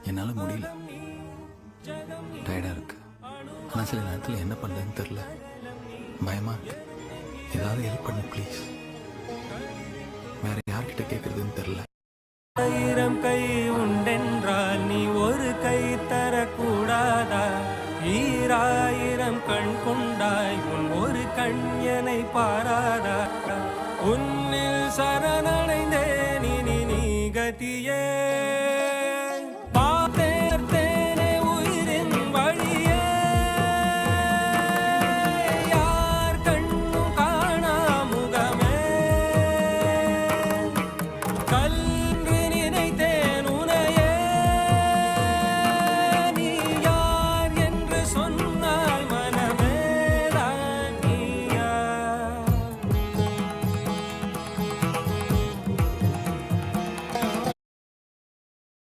என்னால் முடியல, டயர்டாக இருக்கு. ஆனால் சில நேரத்தில் என்ன பண்ணுறதுன்னு தெரில, பயமாக இருக்கு. ஏதாவது ஹெல்ப் பண்ணு ப்ளீஸ். வேற யார்கிட்ட கேட்குறதுன்னு தெரில. 1000 கை உண்டென்றால் நீ ஒரு கை தரக்கூடாதா? 1000 கண் கொண்டாய் உன் ஒரு கண்யனை பாராதா? உன்னில் சரணடைந்தேன் இனி நீ கதியே.